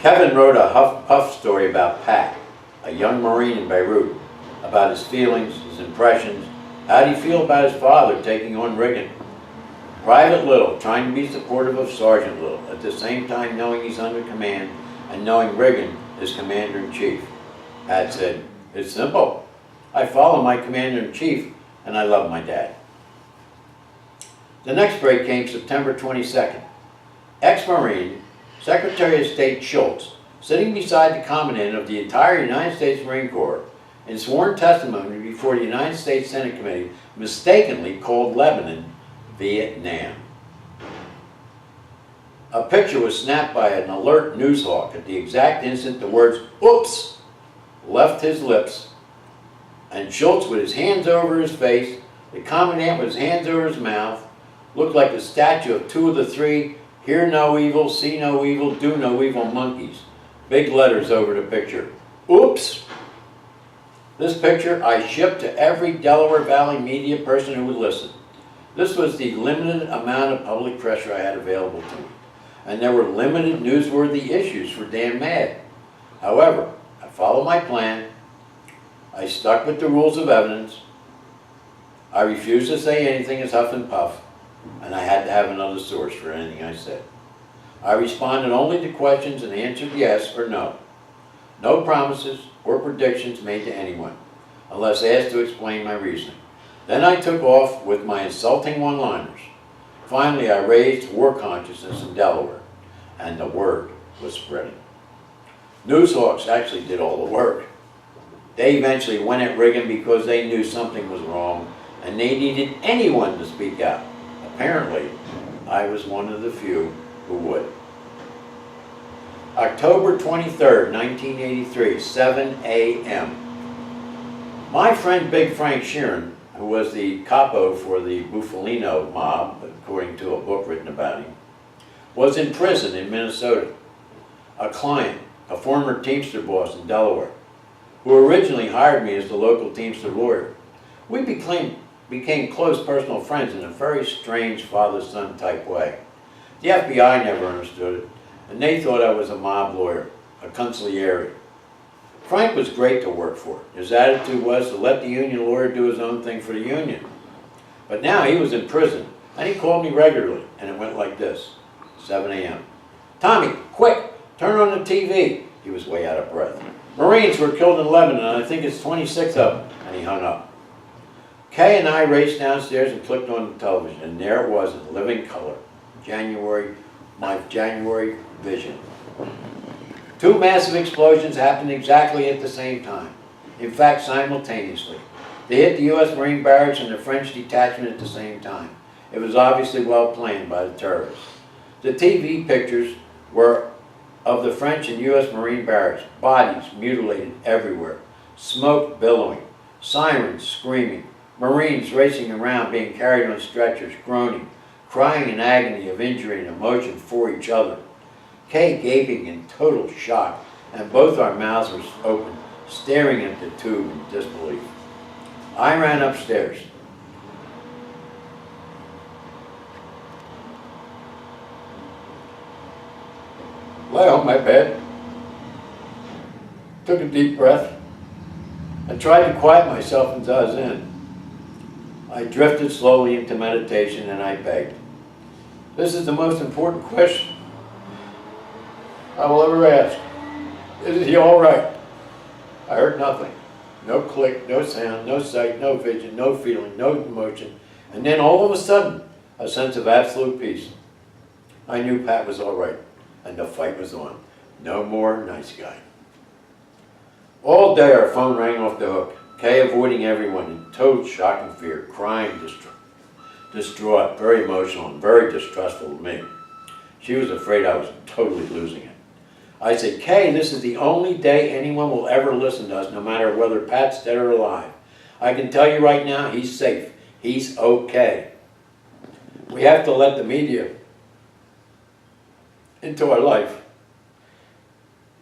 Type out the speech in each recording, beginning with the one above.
Kevin wrote a Huff Puff story about Pat, a young Marine in Beirut, about his feelings, his impressions. How did he feel about his father taking on Reagan? Private Little, trying to be supportive of Sergeant Little, at the same time knowing he's under command and knowing Reagan is Commander-in-Chief. Pat said, "It's simple. I follow my Commander-in-Chief and I love my dad." The next break came September 22nd. Ex-Marine, Secretary of State Schultz, sitting beside the Commandant of the entire United States Marine Corps, in sworn testimony before the United States Senate Committee, mistakenly called Lebanon Vietnam. A picture was snapped by an alert news hawk at the exact instant the words, "Oops," left his lips, and Schultz, with his hands over his face, the Commandant with his hands over his mouth, looked like the statue of two of the three "Hear no evil, see no evil, do no evil" monkeys. Big letters over the picture. Oops! This picture I shipped to every Delaware Valley media person who would listen. This was the limited amount of public pressure I had available to me. And there were limited newsworthy issues for Dan Mad. However, I followed my plan. I stuck with the rules of evidence. I refused to say anything as Huff and Puff, and I had to have another source for anything I said. I responded only to questions and answered yes or no. No promises or predictions made to anyone, unless asked to explain my reasoning. Then I took off with my insulting one-liners. Finally, I raised war consciousness in Delaware, and the word was spreading. Newshawks actually did all the work. They eventually went at Reagan because they knew something was wrong, and they needed anyone to speak out. Apparently, I was one of the few who would. October 23rd, 1983, 7 a.m. My friend Big Frank Sheeran, who was the capo for the Bufalino mob, according to a book written about him, was in prison in Minnesota. A client, a former Teamster boss in Delaware, who originally hired me as the local Teamster lawyer. We became close personal friends in a very strange father-son type way. The FBI never understood it, and they thought I was a mob lawyer, a consigliere. Frank was great to work for. His attitude was to let the union lawyer do his own thing for the union. But now he was in prison, and he called me regularly, and it went like this, 7 a.m. "Tommy, quick, turn on the TV." He was way out of breath. "Marines were killed in Lebanon, and I think it's 26 of them," and he hung up. Kay and I raced downstairs and clicked on the television, and there it was in living color. My January vision. Two massive explosions happened exactly at the same time. In fact, simultaneously. They hit the U.S. Marine barracks and the French detachment at the same time. It was obviously well planned by the terrorists. The TV pictures were of the French and U.S. Marine barracks, bodies mutilated everywhere, smoke billowing, sirens screaming, Marines racing around being carried on stretchers, groaning, crying in agony of injury and emotion for each other. Kay gaping in total shock, and both our mouths were open, staring at the tube in disbelief. I ran upstairs. Lay on my bed, took a deep breath, and tried to quiet myself and zazen. I drifted slowly into meditation and I begged. This is the most important question I will ever ask. Is he all right? I heard nothing. No click, no sound, no sight, no vision, no feeling, no emotion. And then all of a sudden, a sense of absolute peace. I knew Pat was all right, and the fight was on. No more nice guy. All day our phone rang off the hook. Kay avoiding everyone in total shock and fear, crying, distraught, very emotional, and very distrustful of me. She was afraid I was totally losing it. I said, "Kay, this is the only day anyone will ever listen to us, no matter whether Pat's dead or alive. I can tell you right now, he's safe. He's okay. We have to let the media into our life.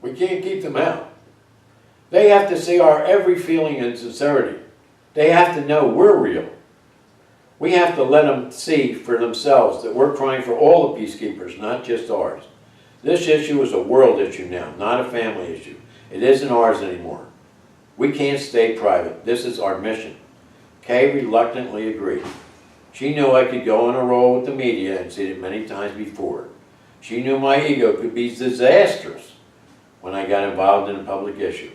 We can't keep them out. They have to see our every feeling and sincerity. They have to know we're real. We have to let them see for themselves that we're crying for all the peacekeepers, not just ours. This issue is a world issue now, not a family issue. It isn't ours anymore. We can't stay private. This is our mission. Kay reluctantly agreed. She knew I could go on a roll with the media and seen it many times before. She knew my ego could be disastrous when I got involved in a public issue.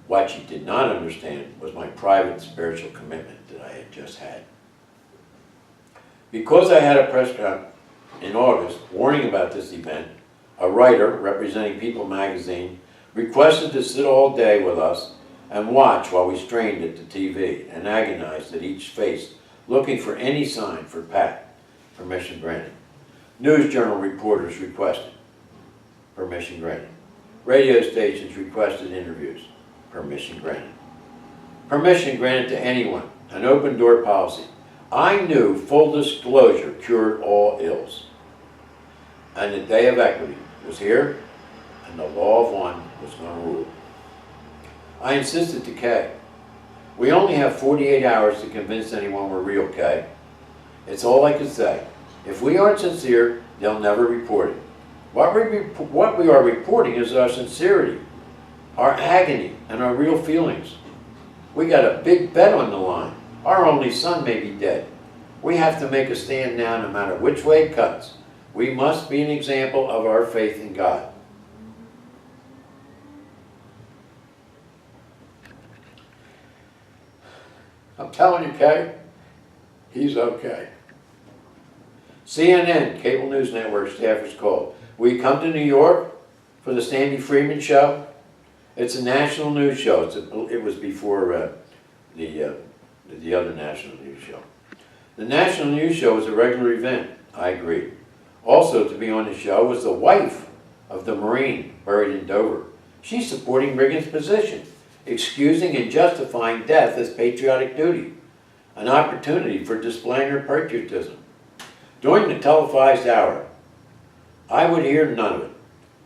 What she did not understand was my private spiritual commitment that I had just had. Because I had a press conference in August warning about this event, a writer representing People magazine requested to sit all day with us and watch while we strained at the TV and agonized at each face, looking for any sign for Pat. Permission granted. News journal reporters requested. Permission granted. Radio stations requested interviews. Permission granted. Permission granted to anyone. An open door policy. I knew full disclosure cured all ills. And the day of equity was here, and the law of one was going to rule. I insisted to Kay. We only have 48 hours to convince anyone we're real, Kay. It's all I could say. If we aren't sincere, they'll never report it. What we are reporting is our sincerity, our agony, and our real feelings. We got a big bet on the line. Our only son may be dead. We have to make a stand now no matter which way it cuts. We must be an example of our faith in God. I'm telling you, Kay, he's okay. CNN, cable news network staffers called. Will you come to New York for the Sandy Freeman show? It's a national news show. It was before the other national news show. The national news show was a regular event. I agreed. Also to be on the show was the wife of the Marine buried in Dover. She's supporting Reagan's position, excusing and justifying death as patriotic duty, an opportunity for displaying her patriotism. During the televised hour, I would hear none of it.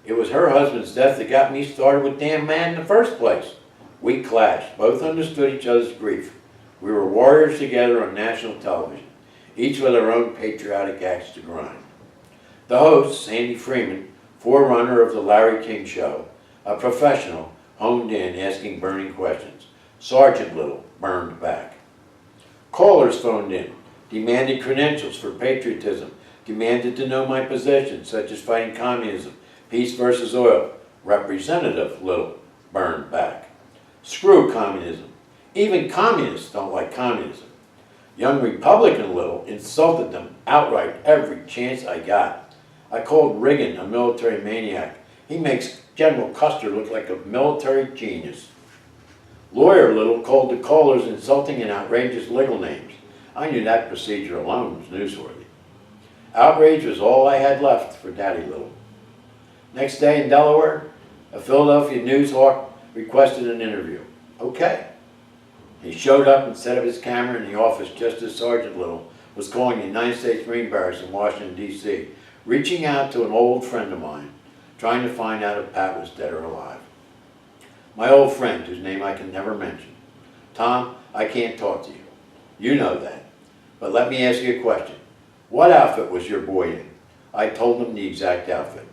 It was her husband's death that got me started with Damn Man in the first place. We clashed, both understood each other's grief. We were warriors together on national television, each with our own patriotic axe to grind. The host, Sandy Freeman, forerunner of the Larry King Show, a professional, honed in, asking burning questions. Sergeant Little burned back. Callers phoned in, demanded credentials for patriotism, demanded to know my position, such as fighting communism, peace versus oil. Representative Little burned back. Screw communism. Even communists don't like communism. Young Republican Little insulted them outright every chance I got. I called Reagan a military maniac. He makes General Custer look like a military genius. Lawyer Little called the callers insulting and outrageous legal names. I knew that procedure alone was newsworthy. Outrage was all I had left for Daddy Little. Next day in Delaware, a Philadelphia news hawk requested an interview. Okay. He showed up and set up his camera in the office just as Sergeant Little was calling the United States Marine Barracks in Washington, D.C., reaching out to an old friend of mine, trying to find out if Pat was dead or alive. My old friend, whose name I can never mention. Tom, I can't talk to you. You know that. But let me ask you a question. What outfit was your boy in? I told him the exact outfit.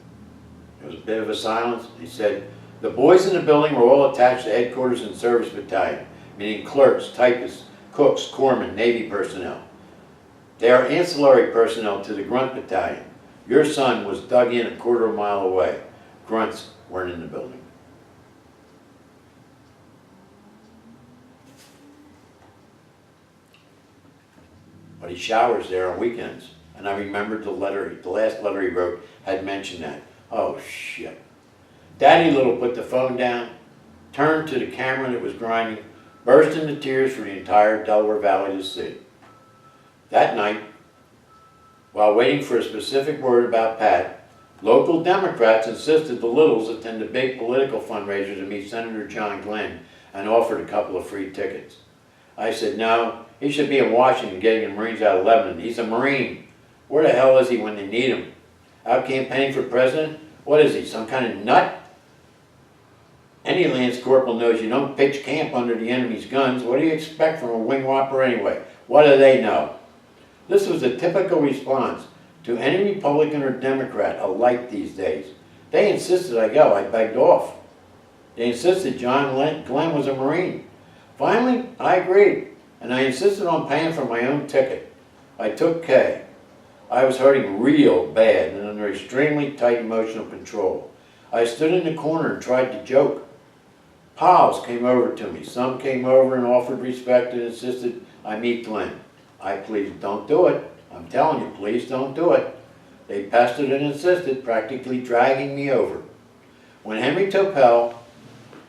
There was a bit of a silence. He said, the boys in the building were all attached to headquarters and service battalion, meaning clerks, typists, cooks, corpsmen, Navy personnel. They are ancillary personnel to the grunt battalion. Your son was dug in a quarter of a mile away. Grunts weren't in the building. But he showers there on weekends. And I remembered the last letter he wrote had mentioned that. Oh, shit. Daddy Little put the phone down, turned to the camera that was grinding, burst into tears for the entire Delaware Valley to see. That night, while waiting for a specific word about Pat, local Democrats insisted the Littles attend a big political fundraiser to meet Senator John Glenn and offered a couple of free tickets. I said, no, he should be in Washington getting the Marines out of Lebanon. He's a Marine. Where the hell is he when they need him? Out campaigning for president? What is he, some kind of nut? Any Lance Corporal knows you don't pitch camp under the enemy's guns. What do you expect from a wing whopper anyway? What do they know? This was a typical response to any Republican or Democrat alike these days. They insisted I go. I begged off. They insisted John Glenn was a Marine. Finally, I agreed, and I insisted on paying for my own ticket. I took K. I was hurting real bad and under extremely tight emotional control. I stood in the corner and tried to joke. Pals came over to me. Some came over and offered respect and insisted I meet Glenn. I pleaded, don't do it. I'm telling you, please don't do it. They pestered and insisted, practically dragging me over. When Henry Topel,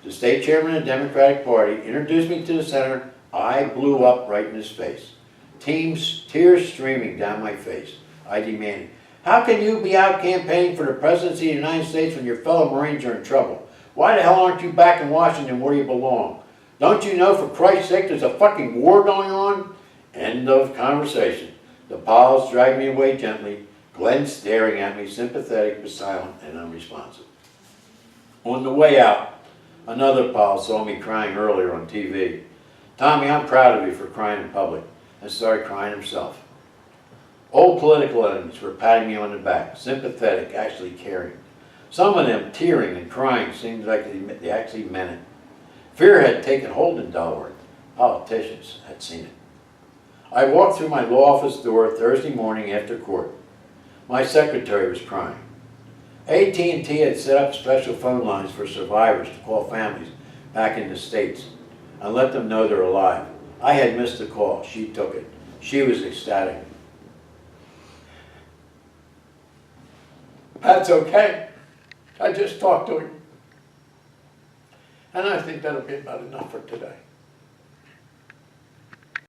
the state chairman of the Democratic Party, introduced me to the center, I blew up right in his face. Tears streaming down my face. I demanded, how can you be out campaigning for the presidency of the United States when your fellow Marines are in trouble? Why the hell aren't you back in Washington where you belong? Don't you know, for Christ's sake, there's a fucking war going on? End of conversation. The pals dragged me away gently, Glenn staring at me, sympathetic but silent and unresponsive. On the way out, another pal saw me crying earlier on TV. Tommy, I'm proud of you for crying in public, and started crying himself. Old political enemies were patting me on the back, sympathetic, actually caring. Some of them tearing and crying seemed like they actually meant it. Fear had taken hold in Delaware. Politicians had seen it. I walked through my law office door Thursday morning after court. My secretary was crying. AT&T had set up special phone lines for survivors to call families back in the States and let them know they're alive. I had missed the call. She took it. She was ecstatic. That's okay. I just talked to him. And I think that'll be about enough for today.